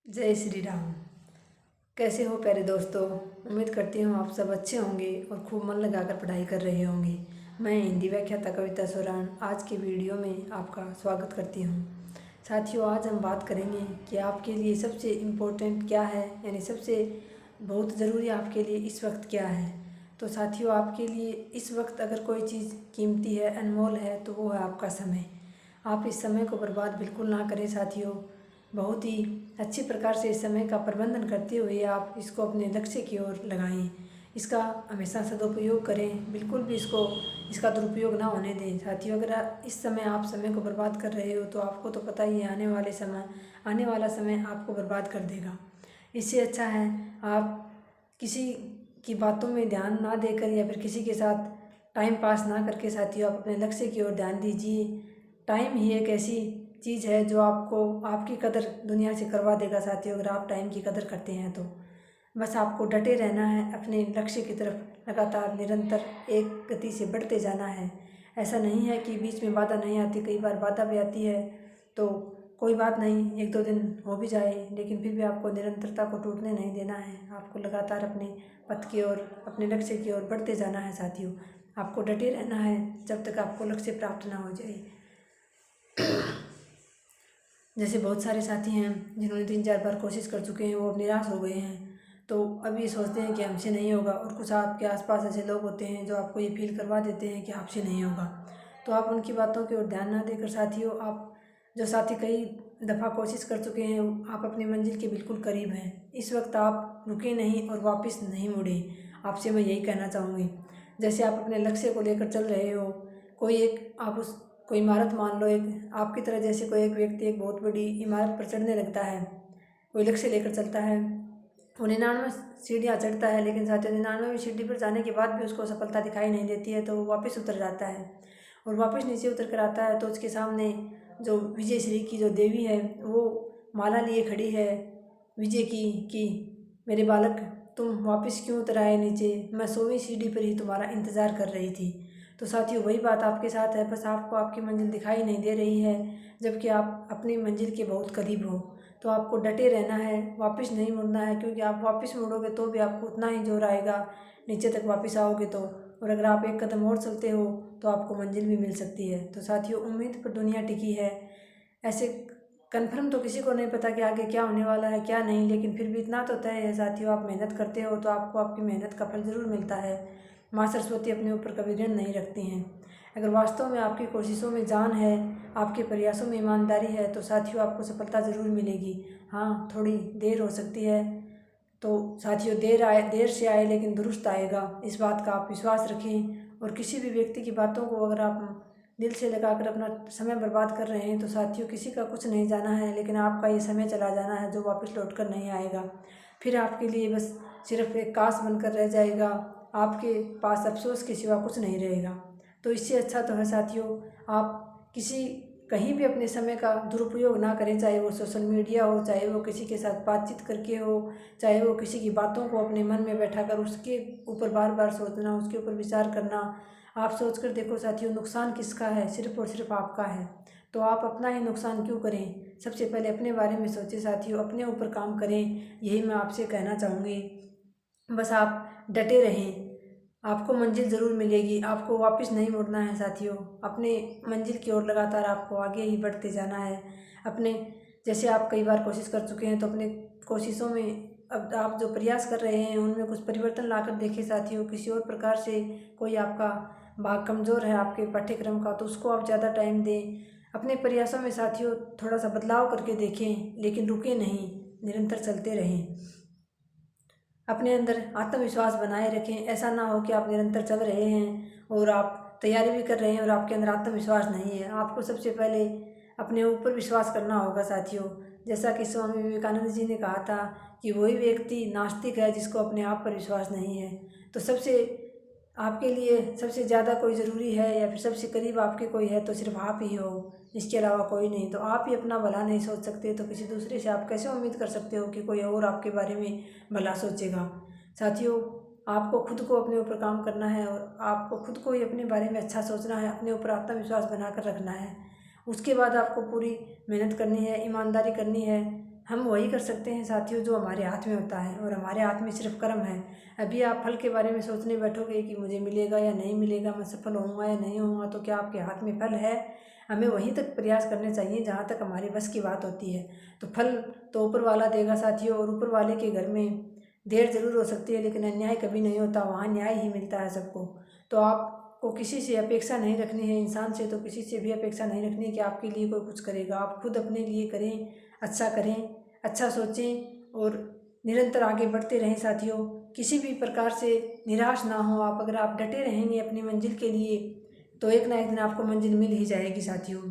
जय श्री राम। कैसे हो प्यारे दोस्तों। उम्मीद करती हूँ आप सब अच्छे होंगे और खूब मन लगाकर पढ़ाई कर रहे होंगे। मैं हिंदी व्याख्याता कविता सोरान आज की वीडियो में आपका स्वागत करती हूँ। साथियों, आज हम बात करेंगे कि आपके लिए सबसे इम्पोर्टेंट क्या है, यानी सबसे बहुत ज़रूरी आपके लिए इस वक्त क्या है। तो साथियों, आपके लिए इस वक्त अगर कोई चीज़ कीमती है, अनमोल है, तो वो है आपका समय। आप इस समय को बर्बाद बिल्कुल ना करें साथियों। बहुत ही अच्छी प्रकार से इस समय का प्रबंधन करते हुए आप इसको अपने लक्ष्य की ओर लगाएं। इसका हमेशा सदुपयोग करें, बिल्कुल भी इसका दुरुपयोग ना होने दें साथियों। अगर इस समय आप समय को बर्बाद कर रहे हो तो आपको तो पता ही है आने वाला समय आपको बर्बाद कर देगा। इससे अच्छा है आप किसी की बातों में ध्यान ना देकर या फिर किसी के साथ टाइम पास ना करके साथियों आप अपने लक्ष्य की ओर ध्यान दीजिए। टाइम ही एक ऐसी चीज़ है जो आपको आपकी कदर दुनिया से करवा देगा साथियों। अगर आप टाइम की कदर करते हैं तो बस आपको डटे रहना है, अपने लक्ष्य की तरफ लगातार निरंतर एक गति से बढ़ते जाना है। ऐसा नहीं है कि बीच में बाधा नहीं आती, कई बार बाधा भी आती है तो कोई बात नहीं, एक दो दिन हो भी जाए, लेकिन फिर भी आपको निरंतरता को टूटने नहीं देना है। आपको लगातार अपने पथ की ओर, अपने लक्ष्य की ओर बढ़ते जाना है साथियों। आपको डटे रहना है जब तक आपको लक्ष्य प्राप्त ना हो जाए। जैसे बहुत सारे साथी हैं जिन्होंने 3-4 बार कोशिश कर चुके हैं, वो अब निराश हो गए हैं, तो अब ये सोचते हैं कि हमसे नहीं होगा। और कुछ आपके आसपास ऐसे लोग होते हैं जो आपको ये फील करवा देते हैं कि आपसे नहीं होगा, तो आप उनकी बातों की ओर ध्यान ना देकर साथियों, आप जो साथी कई दफ़ा कोशिश कर चुके हैं, आप अपनी मंजिल के बिल्कुल करीब हैं। इस वक्त आप रुके नहीं और वापस नहीं मुड़े। आपसे मैं यही कहना चाहूँगी। जैसे आप अपने लक्ष्य को लेकर चल रहे हो, कोई एक आप उस कोई इमारत मान लो, एक आपकी तरह जैसे कोई एक व्यक्ति एक बहुत बड़ी इमारत पर चढ़ने लगता है, कोई लक्ष्य लेकर चलता है, वो 99 सीढ़ियाँ चढ़ता है, लेकिन साथियों 99वीं सीढ़ी पर जाने के बाद भी उसको सफलता दिखाई नहीं देती है, तो वो वापस उतर जाता है। और वापस नीचे उतर कर आता है तो उसके सामने जो विजय श्री की जो देवी है वो माला लिए खड़ी है विजय की, कि मेरे बालक तुम वापस क्यों उतर आए नीचे, मैं 100वीं सीढ़ी पर ही तुम्हारा इंतज़ार कर रही थी। तो साथियों, वही बात आपके साथ है, बस आपको आपकी मंजिल दिखाई नहीं दे रही है, जबकि आप अपनी मंजिल के बहुत करीब हो। तो आपको डटे रहना है, वापस नहीं मुड़ना है, क्योंकि आप वापस मुड़ोगे तो भी आपको उतना ही जोर आएगा नीचे तक वापस आओगे तो। और अगर आप एक कदम और चलते हो तो आपको मंजिल भी मिल सकती है। तो साथियों, उम्मीद पर दुनिया टिकी है। ऐसे कन्फर्म तो किसी को नहीं पता कि आगे क्या होने वाला है क्या नहीं, लेकिन फिर भी इतना तो तय है साथियों, आप मेहनत करते हो तो आपको आपकी मेहनत का फल ज़रूर मिलता है। माँ सरस्वती अपने ऊपर कभी ऋण नहीं रखती हैं। अगर वास्तव में आपकी कोशिशों में जान है, आपके प्रयासों में ईमानदारी है, तो साथियों आपको सफलता ज़रूर मिलेगी। हाँ, थोड़ी देर हो सकती है, तो साथियों देर से आए लेकिन दुरुस्त आएगा, इस बात का आप विश्वास रखें। और किसी भी व्यक्ति की बातों को अगर आप दिल से लगाकर अपना समय बर्बाद कर रहे हैं तो साथियों, किसी का कुछ नहीं जाना है, लेकिन आपका ये समय चला जाना है जो वापस लौट कर नहीं आएगा। फिर आपके लिए बस सिर्फ एक काश बनकर रह जाएगा, आपके पास अफसोस के सिवा कुछ नहीं रहेगा। तो इससे अच्छा तो है साथियों, आप कहीं भी अपने समय का दुरुपयोग ना करें, चाहे वो सोशल मीडिया हो, चाहे वो किसी के साथ बातचीत करके हो, चाहे वो किसी की बातों को अपने मन में बैठा कर उसके ऊपर बार बार सोचना, उसके ऊपर विचार करना। आप सोच कर देखो साथियों, नुकसान किसका है, सिर्फ और सिर्फ आपका है। तो आप अपना ही नुकसान क्यों करें, सबसे पहले अपने बारे में सोचें साथियों, अपने ऊपर काम करें, यही मैं आपसे कहना चाहूँगी। बस आप डटे रहें, आपको मंजिल ज़रूर मिलेगी, आपको वापस नहीं मुड़ना है साथियों। अपने मंजिल की ओर लगातार आपको आगे ही बढ़ते जाना है। अपने जैसे आप कई बार कोशिश कर चुके हैं, तो अपने कोशिशों में अब आप जो प्रयास कर रहे हैं उनमें कुछ परिवर्तन लाकर देखें साथियों। किसी और प्रकार से कोई आपका भाग कमज़ोर है आपके पाठ्यक्रम का, तो उसको आप ज़्यादा टाइम दें। अपने प्रयासों में साथियों थोड़ा सा बदलाव करके देखें, लेकिन रुके नहीं, निरंतर चलते रहें। अपने अंदर आत्मविश्वास बनाए रखें। ऐसा ना हो कि आप निरंतर चल रहे हैं और आप तैयारी भी कर रहे हैं और आपके अंदर आत्मविश्वास नहीं है। आपको सबसे पहले अपने ऊपर विश्वास करना होगा साथियों। जैसा कि स्वामी विवेकानंद जी ने कहा था कि वही व्यक्ति नास्तिक है जिसको अपने आप पर विश्वास नहीं है। तो सबसे आपके लिए सबसे ज़्यादा कोई ज़रूरी है या फिर सबसे करीब आपके कोई है तो सिर्फ आप ही हो, इसके अलावा कोई नहीं। तो आप ही अपना भला नहीं सोच सकते तो किसी दूसरे से आप कैसे उम्मीद कर सकते हो कि कोई और आपके बारे में भला सोचेगा। साथियों, आपको खुद को अपने ऊपर काम करना है और आपको खुद को ही अपने बारे में अच्छा सोचना है, अपने ऊपर आत्मविश्वास बनाकर रखना है। उसके बाद आपको पूरी मेहनत करनी है, ईमानदारी करनी है। हम वही कर सकते हैं साथियों जो हमारे हाथ में होता है, और हमारे हाथ में सिर्फ कर्म है। अभी आप फल के बारे में सोचने बैठोगे कि मुझे मिलेगा या नहीं मिलेगा, मैं सफल होऊंगा या नहीं होऊंगा, तो क्या आपके हाथ में फल है? हमें वहीं तक प्रयास करने चाहिए जहाँ तक हमारे बस की बात होती है। तो फल तो ऊपर वाला देगा साथियों, और ऊपर वाले के घर में देर जरूर हो सकती है लेकिन अन्याय कभी नहीं होता, वहाँ न्याय ही मिलता है सबको। तो आपको किसी से अपेक्षा नहीं रखनी है, इंसान से तो किसी से भी अपेक्षा नहीं रखनी है कि आपके लिए कोई कुछ करेगा। आप खुद अपने लिए करें, अच्छा करें, अच्छा सोचें और निरंतर आगे बढ़ते रहें साथियों। किसी भी प्रकार से निराश ना हो आप। अगर आप डटे रहेंगे अपनी मंजिल के लिए तो एक ना एक दिन आपको मंजिल मिल ही जाएगी साथियों।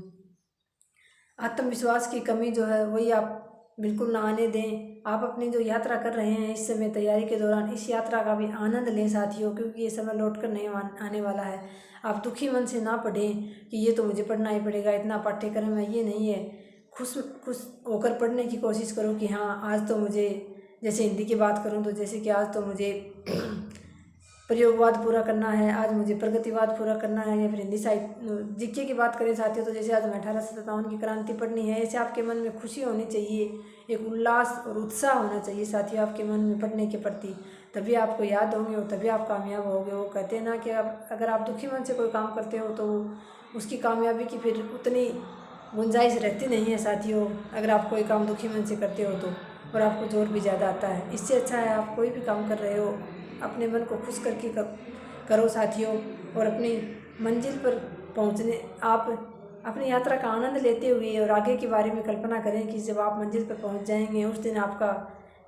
आत्मविश्वास की कमी जो है वही आप बिल्कुल ना आने दें। आप अपनी जो यात्रा कर रहे हैं इस समय तैयारी के दौरान, इस यात्रा का भी आनंद लें साथियों, क्योंकि ये समय लौट कर नहीं आने वाला है। आप दुखी मन से ना पढ़ें कि ये तो मुझे पढ़ना ही पड़ेगा, इतना पाठ्यक्रम है, ये नहीं है। खुश खुश होकर पढ़ने की कोशिश करो कि हाँ आज तो मुझे, जैसे हिंदी की बात करूँ तो जैसे कि आज तो मुझे प्रयोगवाद पूरा करना है, आज मुझे प्रगतिवाद पूरा करना है, या फिर हिंदी साहित्य जीके की बात करें साथियों तो जैसे आज मैं 1857 की क्रांति पढ़नी है। ऐसे आपके मन में खुशी होनी चाहिए, एक उल्लास और उत्साह होना चाहिए साथियों आपके मन में पढ़ने के प्रति, तभी आपको याद होंगे और तभी आप कामयाब होगे। वो कहते हैं ना कि आप अगर आप दुखी मन से कोई काम करते हो तो उसकी कामयाबी की फिर उतनी गुंजाइश रहती नहीं है साथियों, अगर आप कोई काम दुखी मन से करते हो तो, और आपको जोर भी ज़्यादा आता है। इससे अच्छा है आप कोई भी काम कर रहे हो अपने मन को खुश करके करो साथियों, और अपनी मंजिल पर पहुंचने आप अपनी यात्रा का आनंद लेते हुए और आगे के बारे में कल्पना करें कि जब आप मंजिल पर पहुंच जाएंगे उस दिन आपका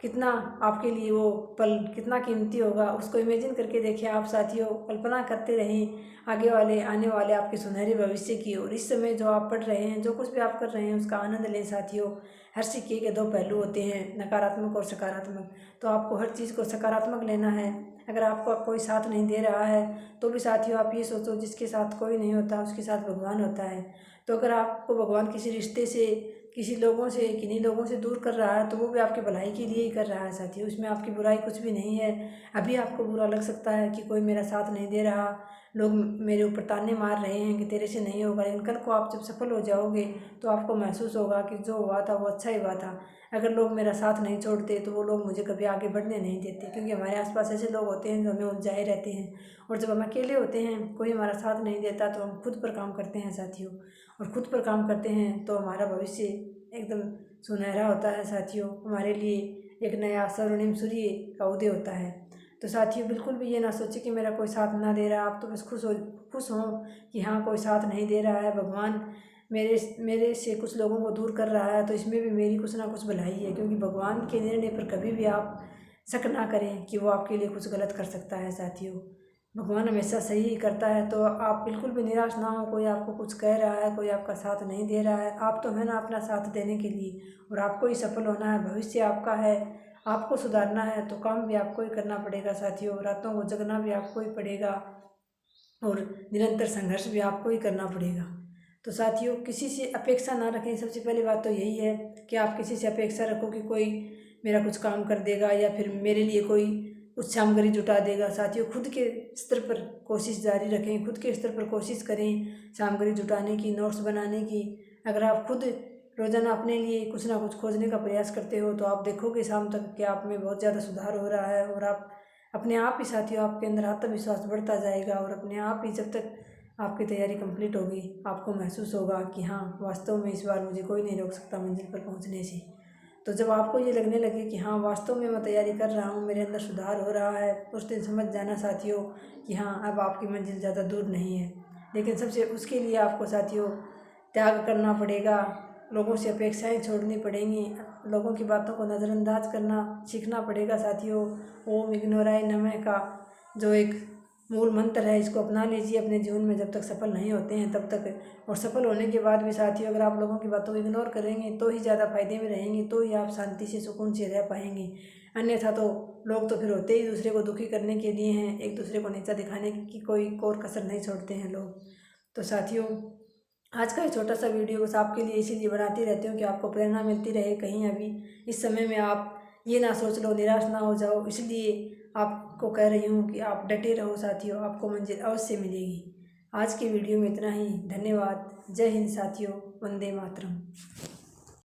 कितना, आपके लिए वो पल कितना कीमती होगा, उसको इमेजिन करके देखें आप साथियों। कल्पना करते रहें आगे वाले आने वाले आपके सुनहरे भविष्य की, और इस समय जो आप पढ़ रहे हैं, जो कुछ भी आप कर रहे हैं उसका आनंद लें साथियों। हर सिक्के के दो पहलू होते हैं, नकारात्मक और सकारात्मक, तो आपको हर चीज़ को सकारात्मक लेना है। अगर आपको कोई साथ नहीं दे रहा है तो भी साथियों आप ये सोचो जिसके साथ कोई नहीं होता उसके साथ भगवान होता है। तो अगर आपको भगवान किसी रिश्ते से, किसी लोगों से, किन्हीं लोगों से दूर कर रहा है तो वो भी आपकी भलाई के लिए ही कर रहा है साथियों, उसमें आपकी बुराई कुछ भी नहीं है। अभी आपको बुरा लग सकता है कि कोई मेरा साथ नहीं दे रहा, लोग मेरे ऊपर ताने मार रहे हैं कि तेरे से नहीं होगा, लेकिन कल को आप जब सफल हो जाओगे तो आपको महसूस होगा कि जो हुआ था वो अच्छा ही हुआ था। अगर लोग मेरा साथ नहीं छोड़ते तो वो लोग मुझे कभी आगे बढ़ने नहीं देते, क्योंकि हमारे आसपास ऐसे लोग होते हैं जो हमें उलझाए रहते हैं। और जब हम अकेले होते हैं, कोई हमारा साथ नहीं देता, तो हम खुद पर काम करते हैं साथियों, और खुद पर काम करते हैं तो हमारा भविष्य एकदम सुनहरा होता है साथियों। हमारे लिए एक नया स्वर्णिम सूर्य का उदय होता है। तो साथियों बिल्कुल भी ये ना सोचें कि मेरा कोई साथ ना दे रहा, आप तो बस खुश हो कि हाँ कोई साथ नहीं दे रहा है, भगवान मेरे से कुछ लोगों को दूर कर रहा है, तो इसमें भी मेरी कुछ ना कुछ भलाई है। क्योंकि भगवान के निर्णय पर कभी भी आप शक ना करें कि वो आपके लिए कुछ गलत कर सकता है साथियों। भगवान हमेशा सही ही करता है, तो आप बिल्कुल भी निराश ना हो। कोई आपको कुछ कह रहा है, कोई आपका साथ नहीं दे रहा है, आप तो है ना अपना साथ देने के लिए, और आपको ही सफल होना है, भविष्य आपका है, आपको सुधारना है, तो काम भी आपको ही करना पड़ेगा साथियों। रातों को जगना भी आपको ही पड़ेगा और निरंतर संघर्ष भी आपको ही करना पड़ेगा। तो साथियों किसी से अपेक्षा ना रखें। सबसे पहली बात तो यही है कि आप किसी से अपेक्षा रखो कि कोई मेरा कुछ काम कर देगा या फिर मेरे लिए कोई कुछ सामग्री जुटा देगा। साथियों खुद के स्तर पर कोशिश जारी रखें, खुद के स्तर पर कोशिश करें सामग्री जुटाने की, नोट्स बनाने की। अगर आप खुद रोज़ाना अपने लिए कुछ ना कुछ खोजने का प्रयास करते हो तो आप देखोगे शाम तक कि आप में बहुत ज़्यादा सुधार हो रहा है, और आप अपने आप ही साथियों आपके अंदर आत्मविश्वास बढ़ता जाएगा, और अपने आप ही जब तक आपकी तैयारी कंप्लीट होगी आपको महसूस होगा कि हाँ वास्तव में इस बार मुझे कोई नहीं रोक सकता मंजिल पर पहुंचने से। तो जब आपको ये लगने लगे कि हाँ वास्तव में मैं तैयारी कर रहा हूँ, मेरे अंदर सुधार हो रहा है, उस दिन समझ जाना साथियों कि हाँ अब आपकी मंजिल ज़्यादा दूर नहीं है। लेकिन सबसे उसके लिए आपको साथियों त्याग करना पड़ेगा, लोगों से अपेक्षाएं छोड़नी पड़ेंगी, लोगों की बातों को नज़रअंदाज करना सीखना पड़ेगा साथियों। ओम इग्नोराय नमः का जो एक मूल मंत्र है, इसको अपना लीजिए अपने जीवन में जब तक सफल नहीं होते हैं तब तक। और सफल होने के बाद भी साथियों अगर आप लोगों की बातों को इग्नोर करेंगे तो ही ज़्यादा फायदे में रहेंगे, तो ही आप शांति से सुकून से रह पाएंगे। अन्यथा तो लोग तो फिर होते ही दूसरे को दुखी करने के लिए हैं, एक दूसरे को नीचा दिखाने की कोई कोर कसर नहीं छोड़ते हैं लोग। तो साथियों आज का ये छोटा सा वीडियो बस आपके लिए इसीलिए बनाती रहती हूँ कि आपको प्रेरणा मिलती रहे। कहीं अभी इस समय में आप ये ना सोच लो, निराश ना हो जाओ, इसलिए आपको कह रही हूँ कि आप डटे रहो साथियों, आपको मंजिल अवश्य मिलेगी। आज के वीडियो में इतना ही। धन्यवाद। जय हिंद साथियों। वंदे मातरम।